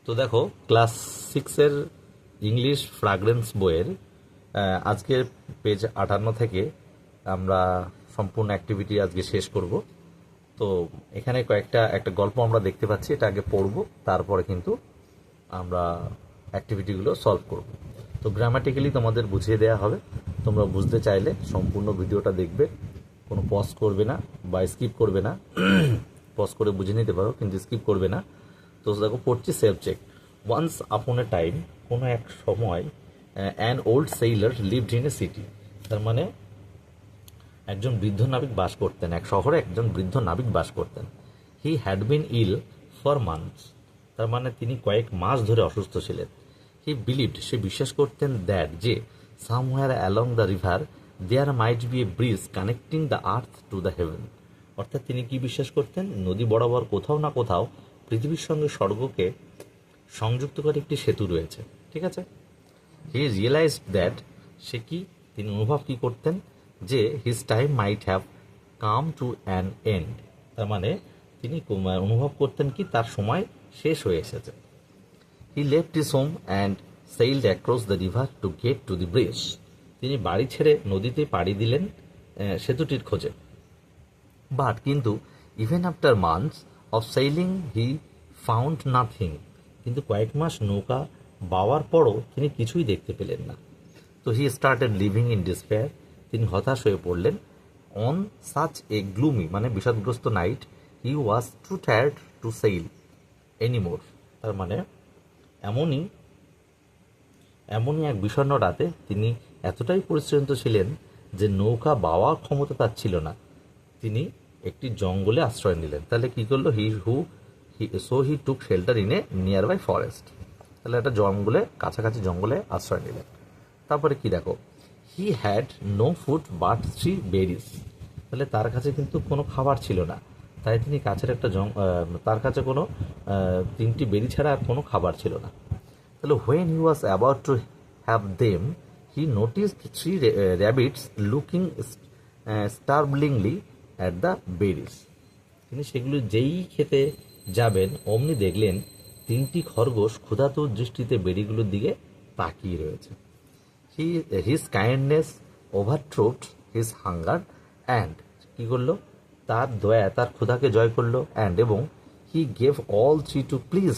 তো দেখো, ক্লাস সিক্সের ইংলিশ ফ্রাগ্রেন্স বইয়ের আজকের পেজ 58 থেকে আমরা সম্পূর্ণ অ্যাক্টিভিটি আজকে শেষ করব। তো এখানে একটা গল্প আমরা দেখতে পাচ্ছি, এটা আগে পড়ব, তারপরে কিন্তু আমরা অ্যাক্টিভিটিগুলো সলভ করব। তো গ্রামাটিক্যালি তোমাদের বুঝিয়ে দেওয়া হবে, তোমরা বুঝতে চাইলে সম্পূর্ণ ভিডিওটা দেখবে, কোনো পজ করবে না বা স্কিপ করবে না। পজ করে বুঝে নিতে পারো, কিন্তু স্কিপ করবে না। তো দেখো, পড়ছি সেলফ চেক। ওয়ান্স আপন এ টাইম, কোনো এক সময়, an old sailor lived in a city. তার মানে একজন বৃদ্ধ নাবিক বাস করতেন, এক শহরে একজন বৃদ্ধ নাবিক বাস করতেন। He had been ill for months, তার মানে তিনি কয়েক মাস ধরে অসুস্থ ছিলেন। হি বিলিভড, সে বিশ্বাস করতেন, দ্যাট যে somewhere along the river there might be a bridge connecting the earth to the heaven. অর্থাৎ তিনি কি বিশ্বাস করতেন? নদী বরাবর কোথাও না কোথাও পৃথিবীর সঙ্গে স্বর্গকে সংযুক্ত করে একটি সেতু রয়েছে। ঠিক আছে। হি রিয়েলাইজড দ্যাট, সে কি, তিনি অনুভব কি করতেন? যে his time might have come to an end, তার মানে তিনি অনুভব করতেন কি তার সময় শেষ হয়ে এসেছে। He left his home and sailed across the river to get to the bridge. তিনি বাড়ি ছেড়ে নদীতে পাড়ি দিলেন সেতুটির খোঁজে। বাট কিন্তু even after months of sailing he found nothing, কিন্তু কয়েক মাস নৌকা বাওয়ার পরও তিনি কিছুই দেখতে পেলেন না। তো he started living in despair, তিনি হতাশ হয়ে পড়লেন। অন সাচ এ গ্লুমি, মানে বিষাদগ্রস্ত night, he was too tired to sail anymore. তার মানে এমনই এমনই এক বিষণ্ণ রাতে তিনি এতটাই পরিশ্রান্ত ছিলেন যে নৌকা বাওয়ার ক্ষমতা তার ছিল না। তিনি একটি জঙ্গলে আশ্রয় নিলেন। তাহলে কি করলো? He took shelter in a nearby forest. তাহলে একটা জঙ্গলে, কাছাকাছি জঙ্গলে আশ্রয় নিলেন। তারপরে কি দেখো, he had no food but 3 berries. তাহলে তার কাছে কিন্তু কোনো খাবার ছিল না, তাই তিনি কাছের একটা তার কাছে কোনো 3টি বেরি ছাড়া আর কোনো খাবার ছিল না। তাহলে when he was about to have them, he noticed 3 rabbits looking starvingly at the berries. তিনি সেগুলো যেই খেতে যাবেন অমনি দেখলেন 3টি খরগোশ ক্ষুধাতুর দৃষ্টিতে বেরিগুলোর দিকে তাকিয়ে রয়েছে। His kindness overthrowed his hunger and, কী করলো? তার দয়া তার ক্ষুধাকে জয় করলো। অ্যান্ড, এবং he gave all 3 to please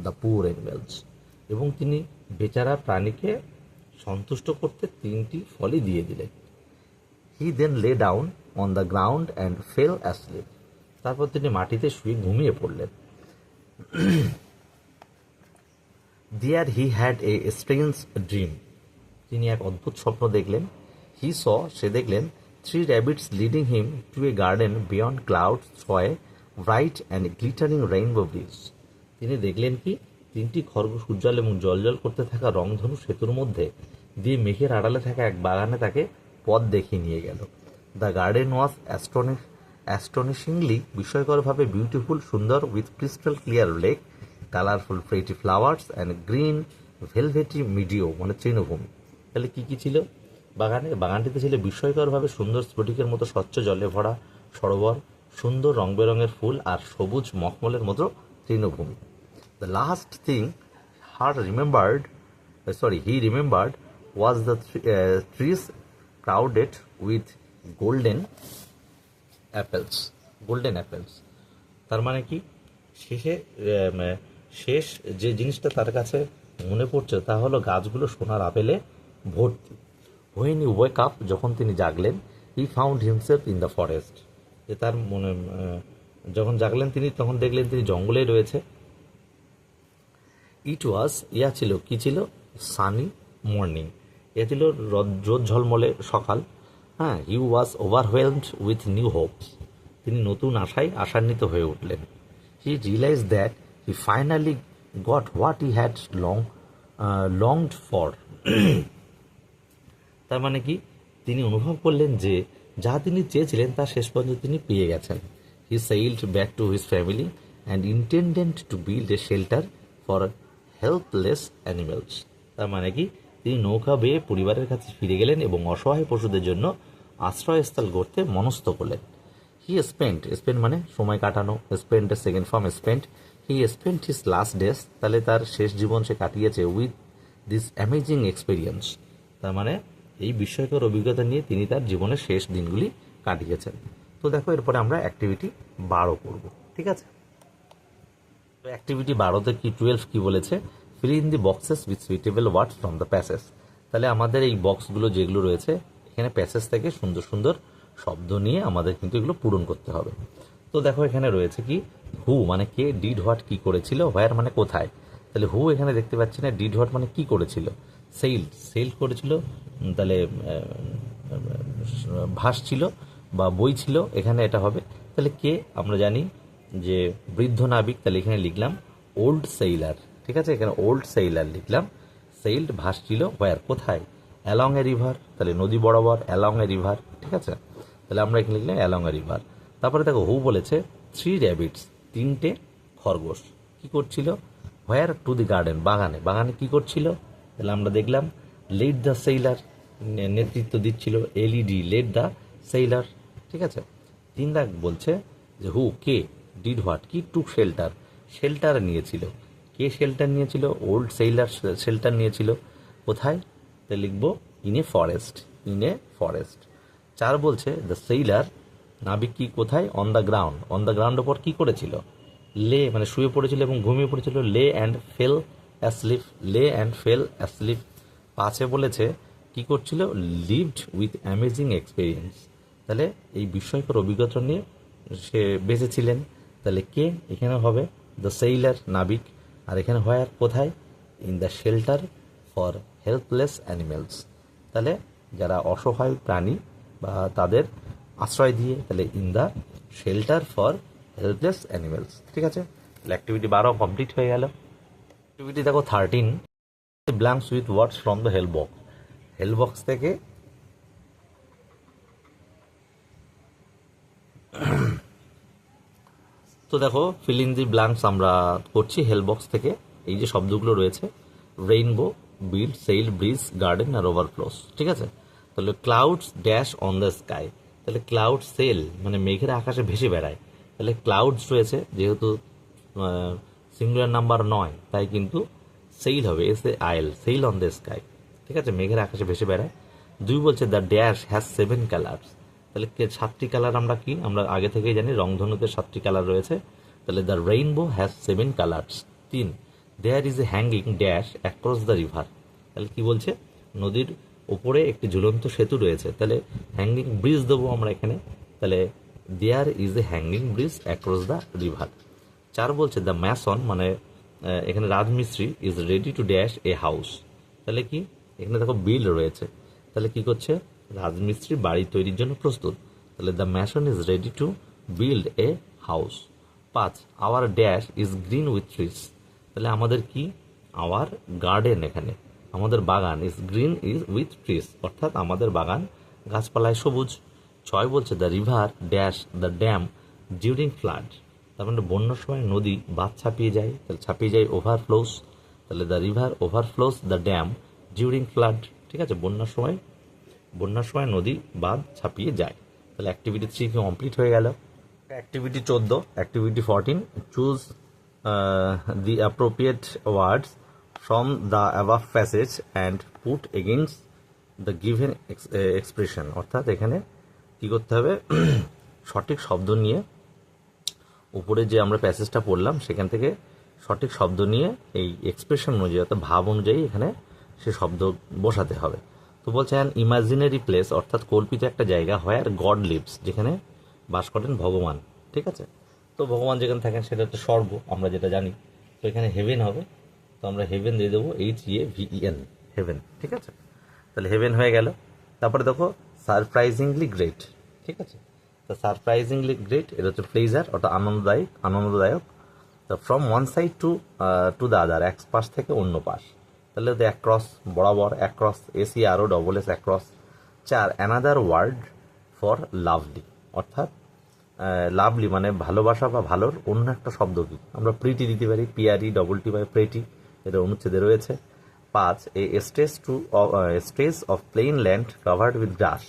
the poor animals, এবং তিনি বেচারা প্রাণীকে সন্তুষ্ট করতে 3টি ফলই দিয়ে দিলেন। He then lay down on the ground and fell asleep, তারপর তিনি মাটিতে শুয়ে ঘুমিয়ে পড়লেন। There he had a strange dream, তিনি এক অদ্ভুত স্বপ্ন দেখলেন। হি সে দেখলেন 3 rabbits leading him to a garden beyond cloud ছয় bright and glittering rainbow bridge. তিনি দেখলেন কি, 3টি খরগোশ উজ্জ্বল এবং জলজল করতে থাকা রংধনু সেতুর মধ্যে দিয়ে মেঘের আড়ালে থাকা এক বাগানে তাকে পথ দেখিয়ে নিয়ে গেল। দ্য গার্ডেন ওয়াজ অ্যাস্টনিশিংলি, বিস্ময়করভাবে বিউটিফুল, সুন্দর, with crystal clear lake, colourful pretty flowers and green velvety meadow, মানে তৃণভূমি। তাহলে কী কী ছিল বাগানটিতে ছিল বিস্ময়করভাবে সুন্দর স্ফটিকের মতো স্বচ্ছ জলে ভরা সরোবর, সুন্দর রং বেরঙের ফুল আর সবুজ মখমলের মতো তৃণভূমি। The last thing he remembered was the trees crowded with golden apples. তার মানে কি, শেষ যে জিনিসটা তার কাছে মনে পড়ছে তা হলো গাছগুলো সোনার আপেলে ভর্তি। হোয়েন হি ওয়েক আপ, যখন তিনি জাগলেন, he found himself in the forest, যে তার মনে যখন জাগলেন তিনি তখন দেখলেন তিনি জঙ্গলেই রয়েছে। ইট ওয়াজ, ছিল কি ছিল? সানি মর্নিং, ছিল রোদ ঝলমলে সকাল। হ্যাঁ, he was overwhelmed with new hopes, তিনি নতুন আশায় আশান্বিত হয়ে উঠলেন। He realize that he finally got what he had longed for. তার মানে কি, তিনি অনুভব করলেন যে যা তিনি চেয়েছিলেন তা শেষ পর্যন্ত তিনি পেয়ে গেছেন। হি sailed back to his family and intended to build a shelter for helpless animals. তার মানে কি, তিনি নৌকা বেয়ে পরিবারের কাছে ফিরে গেলেন এবং অসহায় পশুদের জন্য আশ্রয়স্থল গড়তে মনস্থ করলেন। হি স্পেন্ট মানে সময় কাটানো, স্পেন্ট এর second form spent. He spent his last days, তাহলে তার শেষ জীবন সে কাটিয়েছে উইথ দিস অ্যামেজিং এক্সপিরিয়েন্স, তার মানে এই বিস্ময়কর অভিজ্ঞতা নিয়ে তিনি তার জীবনের শেষ দিনগুলি কাটিয়েছেন। তো দেখো এরপরে আমরা অ্যাক্টিভিটি 12 করব, ঠিক আছে। তো অ্যাক্টিভিটি 12তে কি 12 কি বলেছে, fill in the boxes with suitable words from the passage. তাহলে আমাদের এই বক্সগুলো যেগুলো রয়েছে এখানে প্যাসেজ থেকে সুন্দর সুন্দর শব্দ নিয়ে আমাদের কিন্তু এগুলো পূরণ করতে হবে। তো দেখো এখানে রয়েছে কি, হু মানে কে, ডিড হোয়াট কি করেছিল, হোয়ার মানে কোথায়। তাহলে হু এখানে দেখতে পাচ্ছি না, ডিড হোয়াট মানে কি করেছিল, সেইল্ড সেইল্ড করেছিল, তাহলে ভাসছিল বা বই ছিল, এখানে এটা হবে। তাহলে কে আমরা জানি যে বৃদ্ধ নাবিক, তাহলে এখানে লিখলাম ওল্ড সেইলার, ঠিক আছে, এখানে ওল্ড সেইলার লিখলাম। সেইল্ড ভাসছিল, হোয়ার কোথায়, অ্যালং এ রিভার, তাহলে নদী বরাবর, অ্যালং এ রিভার, ঠিক আছে। তাহলে আমরা এখানে লিখলাম অ্যালং এ রিভার। তারপরে দেখো হু বলেছে 3 র্যাবিটস, 3টে খরগোশ কি করছিল, হোয়ার টু দি গার্ডেন, বাগানে, বাগানে কি করছিল, তাহলে আমরা দেখলাম লিড দ্য সেইলার, নেতৃত্ব দিচ্ছিল, এলইডি লেড দ্য সেইলার, ঠিক আছে। 3 দাগ বলছে যে হু কে, ডিড হোয়াট কি, টুক শেল্টার, শেল্টার নিয়েছিল, কে শেল্টার নিয়েছিল, ওল্ড সেইলার শেল্টার নিয়েছিল, কোথায়, তাই লিখবো in a forest, in a forest. 4 বলছে দ্য সেইলার, নাবিক কি কোথায়, on the ground, on the ground ওপর কি করেছিল, লে মানে শুয়ে পড়েছিল এবং ঘুমিয়ে পড়েছিল, লে অ্যান্ড ফেল অ্যাসলিপ, লে অ্যান্ড ফেল অ্যাসলিপ। 5 বলেছে কি করছিল, লিভড উইথ অ্যামেজিং এক্সপিরিয়েন্স, তাহলে এই বিস্ময়কর অভিজ্ঞতা নিয়ে সে বেঁচেছিলেন। তাহলে কে এখানে হবে দ্য সেইলার, নাবিক, আর এখানে হোয়ার কোথায়, in the shelter for helpless animals, তাহলে যারা অসহায় প্রাণী বা তাদের আশ্রয় দিয়ে, তাহলে in the shelter for helpless animals, ঠিক আছে। তাহলে অ্যাক্টিভিটি 12 কমপ্লিট হয়ে গেল। অ্যাক্টিভিটি দেখো 13, blanks with words from the help box, help box থেকে তো দেখো ফিল ইন দি ব্ল্যাঙ্কস আমরা করছি হেল্প বক্স থেকে। এই যে শব্দগুলো রয়েছে, rainbow, build, sail, bridge, garden আর ওভারফ্লোস, ঠিক আছে। তাহলে clouds dash on the sky, তাহলে ক্লাউড সেল মানে মেঘের আকাশে ভেসে বেড়ায়, তাহলে ক্লাউডস রয়েছে যেহেতু সিঙ্গুলার নাম্বার নয়, তাই কিন্তু সেইল হবে, এস এ আইল, সেইল অন দ্য স্কাই, ঠিক আছে, মেঘের আকাশে ভেসে বেড়ায়। 2 বলছে দ্য ড্যাশ হ্যাজ 7 কালার্স, তাহলে 7টি কালার আমরা কি, আমরা আগে থেকেই জানি রংধনুতে 7টি কালার রয়েছে, তাহলে the rainbow has 7 colours. 3 there is a hanging dash across the river, তাহলে কি বলছে, নদীর ওপরে একটি ঝুলন্ত সেতু রয়েছে, তাহলে হ্যাঙ্গিং ব্রিজ দেবো আমরা এখানে, তাহলে there is a hanging bridge across the river. 4 বলছে দ্য ম্যাসন মানে এখানে রাজমিস্ত্রি is ready to dash a house, তাহলে কি এখানে দেখো বিল্ড রয়েছে, তাহলে কি করছে, রাজমিস্ত্রি বাড়ি তৈরির জন্য প্রস্তুত, তাহলে the mason is ready to build a house. 5 our dash is green with trees, তাহলে আমাদের কি, আওয়ার গার্ডেন, এখানে আমাদের বাগান, is green is with trees, অর্থাৎ আমাদের বাগান গাছপালায় সবুজ। 6 বলছে the river dash the dam during flood, তার মানে বন্যার সময় নদী বাঁধ ছাপিয়ে যায়, তাহলে ছাপিয়ে যায় ওভারফ্লোস, তাহলে the river overflows the dam during flood, ঠিক আছে, বন্যার সময় নদী বাঁধ ছাপিয়ে যায়। তাহলে অ্যাক্টিভিটি 3 কমপ্লিট হয়ে গেল। Activity 14, activity 14, choose the appropriate words from the above passage and put against the given expression, অর্থাৎ এখানে কি করতে হবে, সঠিক শব্দ নিয়ে উপরে যে আমরা প্যাসেজটা পড়লাম সেখান থেকে সঠিক শব্দ নিয়ে এই এক্সপ্রেশন অনুযায়ী অর্থাৎ ভাব অনুযায়ী এখানে সে শব্দ বসাতে হবে। তো বলছে অ্যান ইমাজিনারি প্লেস, অর্থাৎ কল্পিত একটা জায়গা, হোয়ার গড লিভস, যেখানে বাস করেন ভগবান, ঠিক আছে। তো ভগবান যেখানে থাকেন সেটা হচ্ছে স্বর্গ, আমরা যেটা জানি। তো এখানে হেভেন হবে, তো আমরা হেভেন দিয়ে দেবো HEAVEN, হেভেন, ঠিক আছে। তাহলে হেভেন হয়ে গেল। তারপরে দেখো সারপ্রাইজিংলি গ্রেট, ঠিক আছে। তো সারপ্রাইজিংলি গ্রেট এটা হচ্ছে প্লেজার, ওটা আনন্দদায়ক। তো from one side to the other, এক পাশ থেকে অন্য পাশ, তাহলে তো অ্যাক্রস, বরাবর, across, ACROSS, across. 4 another word for lovely, অর্থাৎ লাভলি মানে ভালোবাসা বা ভালোর অন্য একটা শব্দ কি, আমরা প্রিটি দিতে পারি, PRETT বা প্রেটি, এটা অনুচ্ছেদে রয়েছে। 5 a stretch of plain land covered with grass,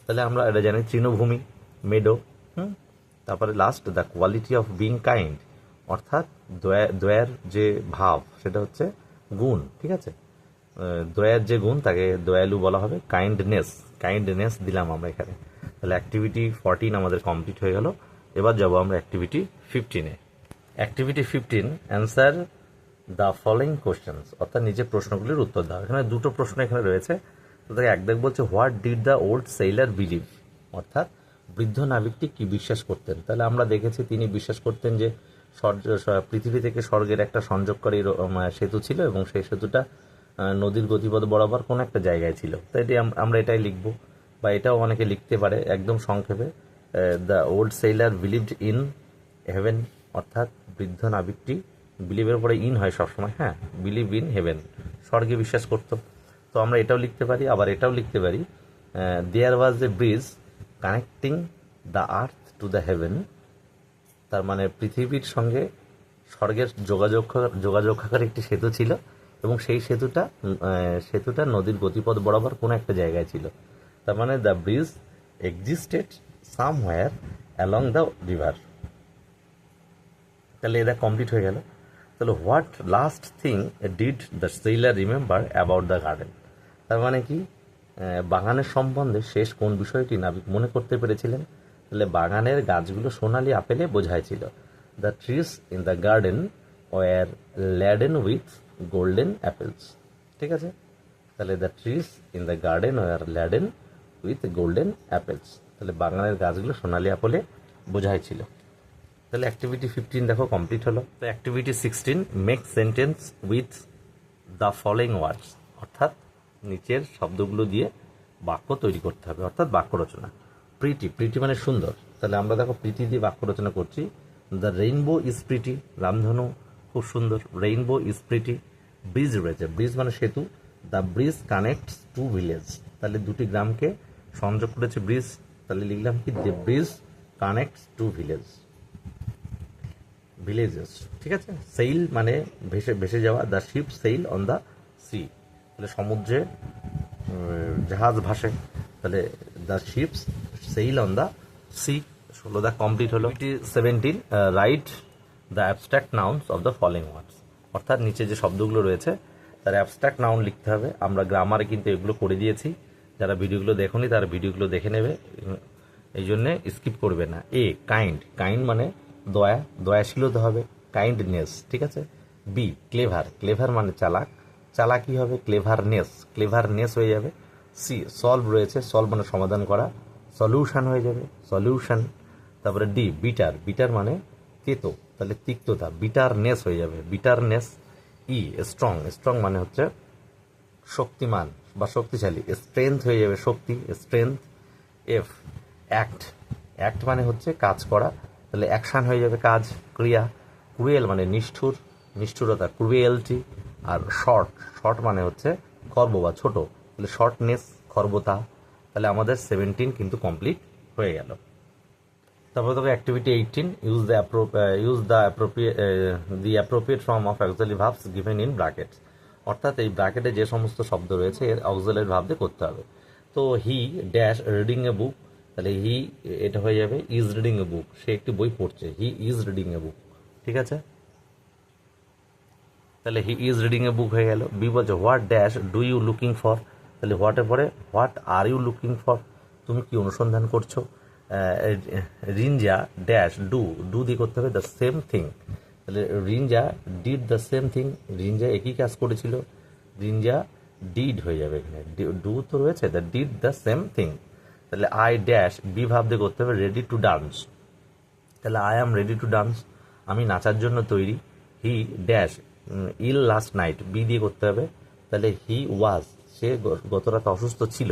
তাহলে আমরা এটা জানি তৃণভূমি, মেডো। তারপরে last the quality of being kind অর্থাৎ দ্বয়ের যে ভাব সেটা হচ্ছে গুণ, ঠিক আছে। দয়ার যে গুণ তাকে দয়ালু বলা হবে। কাইন্ডনেস দিলাম আমরা এখানে। তাহলে অ্যাক্টিভিটি 14 আমাদের কমপ্লিট হয়ে গেল। এবার যাবো আমরা অ্যাক্টিভিটি 15-এ। Activity 15, answer the following questions, অর্থাৎ নিচে প্রশ্নগুলির উত্তর দাও। এখানে দুটো প্রশ্ন এখানে রয়েছে। তো তাকে একদিক বলছে what did the old sailor believe, অর্থাৎ বৃদ্ধ নাবিকটি কি বিশ্বাস করতেন। তাহলে আমরা দেখেছি তিনি বিশ্বাস করতেন যে পৃথিবী থেকে স্বর্গের একটা সংযোগকারী সেতু ছিল এবং সেই সেতুটা নদীর গতিপথ বরাবর কোনো একটা জায়গায় ছিল। তাই এটি আমরা এটাই লিখব, বা এটাও অনেকে লিখতে পারে একদম সংক্ষেপে, the old sailor believed in heaven, অর্থাৎ বৃদ্ধ নাবিকটি, বিলিভের উপরে ইন হয় সবসময়, হ্যাঁ, বিলিভ ইন হেভেন, স্বর্গে বিশ্বাস করত। তো আমরা এটাও লিখতে পারি, আবার এটাও লিখতে পারি, there was a bridge connecting the earth to the heaven, তার মানে পৃথিবীর সঙ্গে স্বর্গের যোগাযোগকারী একটি সেতু ছিল এবং সেই সেতুটা নদীর গতিপথ বরাবর কোনো একটা জায়গায় ছিল। তার মানে the bridge existed somewhere along the river. তাহলে এটা কমপ্লিট হয়ে গেল। তাহলে what last thing did the sailor remember about the garden, তার মানে কি বাগানের সম্বন্ধে শেষ কোন বিষয়টি নাবিক মনে করতে পেরেছিলেন। তাহলে বাগানের গাছগুলো সোনালি আপেলে বোঝাইছিল। The trees in the garden were laden with golden apples, ঠিক আছে। তাহলে the trees in the garden were laden with golden apples, তাহলে বাগানের গাছগুলো সোনালি আপেলে বোঝাইছিল। তাহলে অ্যাক্টিভিটি 15 দেখো কমপ্লিট হলো। তো activity 16, make sentence with the following ওয়ার্ডস, অর্থাৎ নিচের শব্দগুলো দিয়ে বাক্য তৈরি করতে হবে, অর্থাৎ বাক্য রচনা। প্রিটি মানে সুন্দর, তাহলে আমরা দেখো প্রিটি দিয়ে বাক্য রচনা করছি। দ্য রেইনবো ইজ প্রিটি, রামধনু খুব সুন্দর, রেইনবো ইজ প্রিটি। ব্রিজ রয়েছে, ব্রিজ মানে সেতু, the bridge connects to village, তাহলে দুটি গ্রামকে সংযোগ করেছে ব্রিজ, তাহলে লিখলাম কি the bridge connects two villages, ঠিক আছে। সেইল মানে ভেসে যাওয়া, the ship sail on the sea, তাহলে সমুদ্রে জাহাজ ভাসে, তাহলে the ships sail on the sea. 16 complete হলো। 17, write the abstract nouns of the following ওয়ার্ডস, অর্থাৎ নিচে যে শব্দগুলো রয়েছে তার অ্যাবস্ট্রাক্ট নাউন লিখতে হবে। আমরা গ্রামারে কিন্তু এগুলো করে দিয়েছি, যারা ভিডিওগুলো দেখোনি তারা ভিডিওগুলো দেখে নেবে, এই জন্যে স্কিপ করবে না। কাইন্ড মানে দয়াশীল হতে হবে, কাইন্ডনেস, ঠিক আছে। বি ক্লেভার মানে চালাকি হবে, ক্লেভারনেস হয়ে যাবে। সি সলভ রয়েছে, সলভ মানে সমাধান করা, সলিউশন হয়ে যাবে, সলিউশন। তারপরে ডি বিটার মানে তেতো, তাহলে তিক্ততা, বিটারনেস হয়ে যাবে, বিটারনেস। ই স্ট্রং মানে হচ্ছে শক্তিমান বা শক্তিশালী, স্ট্রেংথ হয়ে যাবে শক্তি, স্ট্রেংথ। এফ অ্যাক্ট মানে হচ্ছে কাজ করা, তাহলে অ্যাকশান হয়ে যাবে কাজ, ক্রিয়া। ক্রুয়েল মানে নিষ্ঠুরতা, ক্রুয়েলটি। আর শর্ট মানে হচ্ছে খর্ব বা ছোট, তাহলে শর্টনেস, খর্বতা। তাহলে আমাদের 17 কিন্তু কমপ্লিট হয়ে গেল। তারপরে তবে activity 18, use the appropriate form of auxiliary verbs given in brackets, অর্থাৎ এই ব্র্যাকেটে যে সমস্ত শব্দ রয়েছে এর অক্সিলারি ভার্ব দিয়ে করতে হবে। তো হি ড্যাশ রিডিং এ বুক, তাহলে হি এটা হয়ে যাবে ইজ রিডিং এ বুক, সে একটি বই পড়ছে, হি ইজ রিডিং এ বুক, ঠিক আছে। তাহলে হি ইজ রিডিং এ বুক হয়ে গেল। বি বলছে what dash do you looking for, তাহলে হোয়াটের পরে what are you looking for, তুমি কি অনুসন্ধান করছো। রিঞ্জা ড্যাশ ডু দিয়ে করতে হবে দ্য সেম থিং, তাহলে Rinja did the same thing, Rinja একই কাজ করেছিল, রিঞ্জা ডিড হয়ে যাবে এখানে, ডু তো রয়েছে, the did the same thing. তাহলে আই ড্যাশ বি ভাব দিয়ে করতে হবে রেডি টু ডান্স, তাহলে I am ready to dance, আমি নাচার জন্য তৈরি। He dash ill last night, be দিয়ে করতে হবে, তাহলে হি ওয়াজ, সে গত রাতে অসুস্থ ছিল,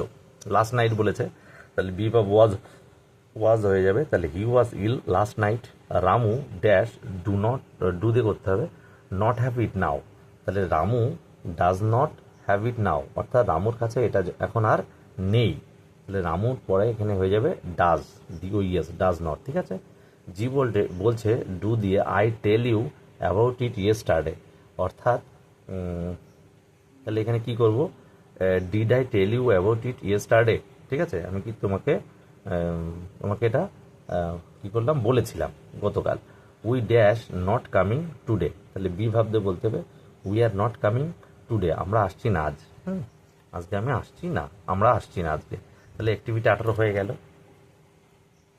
লাস্ট নাইট বলেছে, তাহলে বি বা ওয়াজ হয়ে যাবে, তাহলে he was ill last night. Ramu dash do দিয়ে করতে হবে নট হ্যাভ ইট নাও, তাহলে Ramu does not have it now, অর্থাৎ রামুর কাছে এটা এখন আর নেই, তাহলে রামুর পরে এখানে হয়ে যাবে ডাজ, ডাজ নট, ঠিক আছে। জি বলছে ডু দিয়ে I tell you about it yesterday, অর্থাৎ তাহলে এখানে কি করব, did I tell you about it yesterday, ঠিক আছে, আমি কি তোমাকে এটা কি করলাম বলেছিলাম গতকাল। We dash not coming today, তাহলে বি ভাবতে বলতে হবে we are not coming today, আমরা আসছি না আজ, আজকে আমি আসছি না, আমরা আসছি না আজকে। তাহলে অ্যাক্টিভিটি 18 হয়ে গেল।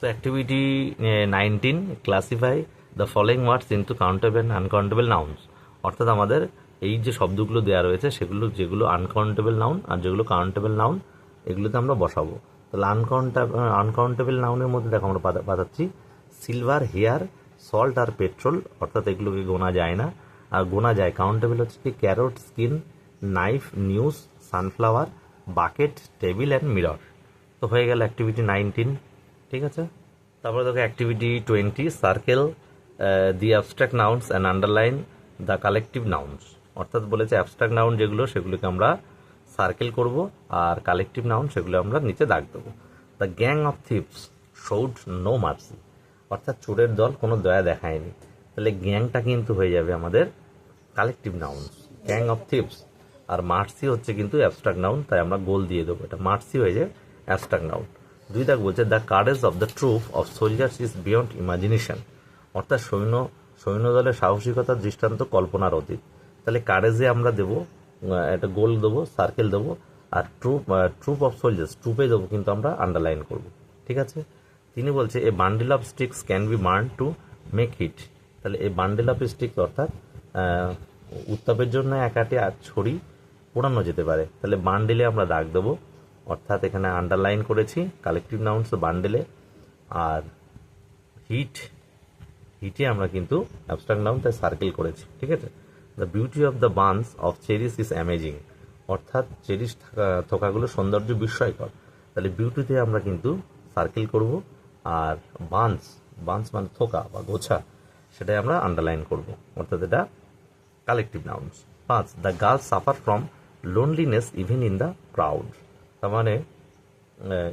তো activity 19, classify the following words into countable uncountable nouns. অর্থাৎ আমাদের এই যে শব্দগুলো দেওয়া রয়েছে সেগুলো, যেগুলো আনকাউন্টেবল নাউন আর যেগুলো কাউন্টেবল নাউন, এগুলোতে আমরা বসাবো। তাহলে আনকাউন্টেবল নাউনের মধ্যে দেখো আমরা পাঠাচ্ছি সিলভার, হেয়ার, সল্ট আর পেট্রোল, অর্থাৎ এগুলোকে গোনা যায় না। আর গোনা যায়, কাউন্টেবল হচ্ছে কি carrot, skin, knife, news, sunflower, bucket, table and mirror. তো হয়ে গেল অ্যাক্টিভিটি 19, ঠিক আছে। তারপরে দেখো activity 20, circle the abstract nouns and underline the collective nouns. অর্থাৎ বলেছে অ্যাবস্ট্রাক্ট নাউন যেগুলো সেগুলোকে আমরা সার্কেল করব, আর কালেকটিভ নাউন সেগুলো আমরা নিচে দাগ দেবো। The gang of thieves showed no mercy, অর্থাৎ চোরের দল কোনো দয়া দেখায়নি। তাহলে গ্যাংটা কিন্তু হয়ে যাবে আমাদের collective noun, gang of thieves. আর মার্সি হচ্ছে কিন্তু অ্যাবস্ট্রাক্ট নাউন, তাই আমরা গোল দিয়ে দেবো, এটা মার্সি হয়ে যায় অ্যাবস্ট্রাক্ট নাউন। 2 দাগ বলছে the courage of the troop of soldiers is beyond imagination, অর্থাৎ সৈন্যদলের সাহসিকতার দৃষ্টান্ত কল্পনার অতীত। তাহলে কারেজে আমরা দেবো একটা গোল দেবো, সার্কেল দেবো, আর ট্রুপ অফ সোলজার্স ট্রুপে দেবো কিন্তু আমরা আন্ডারলাইন করব, ঠিক আছে। তিনি বলছে a bundle of sticks can be burn to make heat. তাহলে এই বান্ডেল অফ স্টিক্স অর্থাৎ উত্তাপের জন্য একাটি আর ছড়ি পোড়ানো যেতে পারে। তাহলে বান্ডেলে আমরা দাগ দেবো, অর্থাৎ এখানে আন্ডারলাইন করেছি কালেকটিভ নাউন্স বান্ডেলে। আর হিটে আমরা কিন্তু অ্যাবস্ট্রাক্ট নাউন, তাই সার্কেল করেছি, ঠিক আছে। The beauty of the buns of cherished is amazing, অর্থাৎ চেরিস থোকাগুলো সৌন্দর্য বিস্ময়কর। তাহলে বিউটিতে আমরা কিন্তু সার্কেল করব, আর বান্স মানে থোকা বা গোছা, সেটাই আমরা আন্ডারলাইন করব, অর্থাৎ এটা collective nouns. 5, the girls suffer from loneliness even in the crowd. তার মানে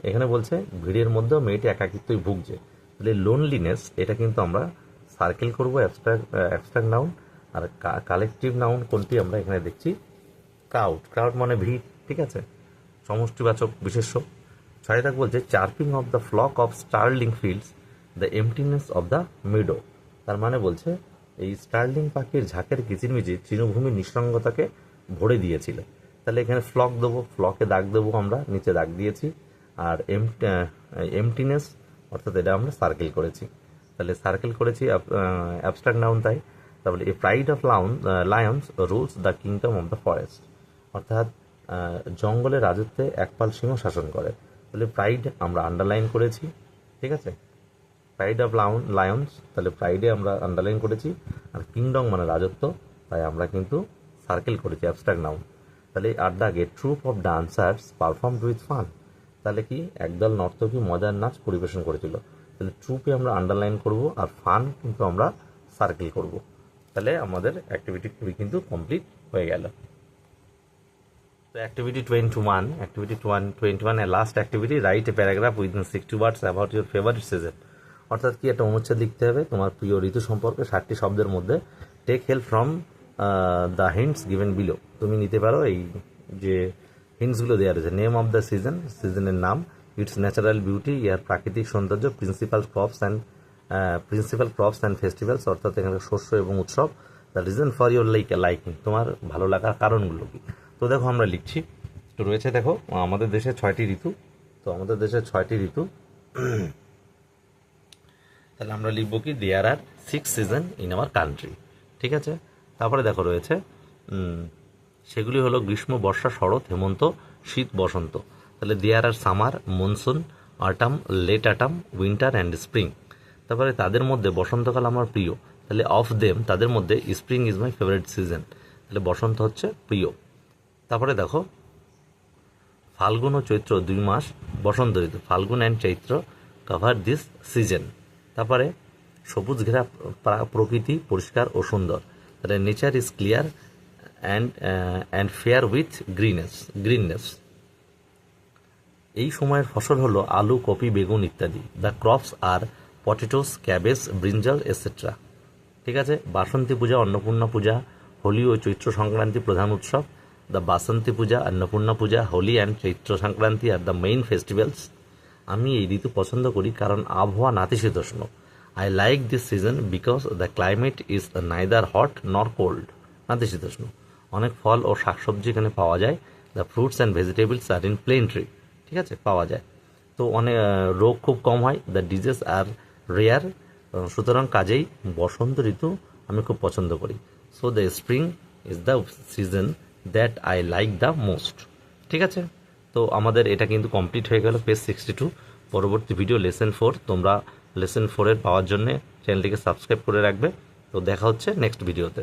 এখানে বলছে ভিড়ের মধ্যেও মেয়েটি একাকিত্বই ভুগছে। তাহলে লোনলিনেস এটা কিন্তু আমরা সার্কেল করব অ্যাবস্ট্রাক্ট নাউন, আর কালেকটিভ নাউন কোনটি আমরা এখানে দেখছি ক্রাউড মানে ভিড়, ঠিক আছে, সমষ্টিবাচক বিশেষ্য। 6 দাগ বলছে chirping of the flock of starling fills the emptiness of the meadow. তার মানে বলছে এই স্টার্লিং পাখির ঝাঁকের কিচিরমিচির তৃণভূমির নিঃসঙ্গতাকে ভরে দিয়েছিল। তাহলে এখানে ফ্লক দেবো, ফ্লকে দাগ দেবো, আমরা নিচে দাগ দিয়েছি। আর এমটিনেস অর্থাৎ এটা আমরা সার্কেল করেছি, তাহলে সার্কেল করেছি অ্যাবস্ট্রাক্ট নাউন, তাই। তারপরে a pride of Lions rules the kingdom of the forest, অর্থাৎ জঙ্গলের রাজত্বে একপাল সিংহ শাসন করে। তাহলে প্রাইড আমরা আন্ডারলাইন করেছি, ঠিক আছে, প্রাইড অফ লায়ন্স, তাহলে প্রাইডে আমরা আন্ডারলাইন করেছি। আর কিংডম মানে রাজত্ব, তাই আমরা কিন্তু সার্কেল করেছি অ্যাবস্ট্রাক্ট নাউন। তাহলে 8 দাগে troop of dancers performed with fun, তাহলে কি একদল নর্তকী মজার নাচ পরিবেশন করেছিল। তাহলে ট্রুপে আমরা আন্ডারলাইন করব, আর ফান কিন্তু আমরা সার্কেল করব। তাহলে আমাদের অ্যাক্টিভিটি কিন্তু কমপ্লিট হয়ে গেল। তো অ্যাক্টিভিটি 21 এর last activity, write a paragraph within 60 words about your favourite season. অর্থাৎ কি একটা অনুচ্ছেদ লিখতে হবে তোমার প্রিয় ঋতু সম্পর্কে 60টি শব্দের মধ্যে। Take help from the hints given below, তুমি নিতে পারো এই যে হিন্টসগুলো দেওয়া রয়েছে। নেম অফ দ্য সিজন, সিজনের নাম, ইটস ন্যাচারাল বিউটি, ইয়ার প্রাকৃতিক সৌন্দর্য, প্রিন্সিপাল ক্রপস অ্যান্ড ফেস্টিভ্যালস, অর্থাৎ এখানে শস্য এবং উৎসব। The reason for your liking, তোমার ভালো লাগার কারণগুলো কি। তো দেখো আমরা লিখছি, তো রয়েছে দেখো আমাদের দেশে 6টি ঋতু। তো আমাদের দেশে 6টি ঋতু, তাহলে আমরা লিখবো কি দেয়ার আর 6 সিজন ইন আওয়ার কান্ট্রি, ঠিক আছে। তারপরে দেখো রয়েছে সেগুলি হলো গ্রীষ্ম, বর্ষা, শরৎ, হেমন্ত, শীত, বসন্ত। তাহলে there are summer, monsoon, autumn, late autumn, winter and spring. তারপরে তাদের মধ্যে বসন্তকাল আমার প্রিয়, তাহলে অফ দেম তাদের মধ্যে spring is my favourite season, তাহলে বসন্ত হচ্ছে প্রিয়। তারপরে দেখো ফাল্গুন ও চৈত্র 2 মাস বসন্ত ঋতু, Falgun and Chaitra cover this season. তারপরে সবুজ ঘেরা প্রকৃতি পরিষ্কার ও সুন্দর, তাহলে nature is clear and fair with greenness. এই সময়ের ফসল হলো আলু, কপি, বেগুন ইত্যাদি। The crops are potatoes, cabbage, brinjal etcetera, ঠিক আছে। বাসন্তী পূজা, অন্নপূর্ণা পূজা, হোলি ও চৈত্র সংক্রান্তি প্রধান উৎসব। The Basanti puja, Annapurna puja, Holi and Chaitra Sankranti are the main festivals. আমি এই ঋতু পছন্দ করি কারণ আবহাওয়া নাতিশীতোষ্ণ, I like this season because the climate is neither hot nor cold. নাতিশীতোষ্ণ। অনেক ফল ও শাকসবজি এখানে পাওয়া যায়। The fruits and vegetables are in plenty. ঠিক আছে, পাওয়া যায়। তো অনেক রোগ খুব কম হয়। The disease are rare. সুতরাং কাজেই বসন্ত ঋতু আমি খুব পছন্দ করি। So the spring is the season that I like the most. ঠিক আছে, তো আমাদের এটা কিন্তু কমপ্লিট হয়ে গেল পেজ 62। পরবর্তী ভিডিও লেসন 4, তোমরা লেসন 4 পাওয়ার জন্য চ্যানেলটিকে সাবস্ক্রাইব করে রাখবে। তো দেখা হচ্ছে নেক্সট ভিডিওতে।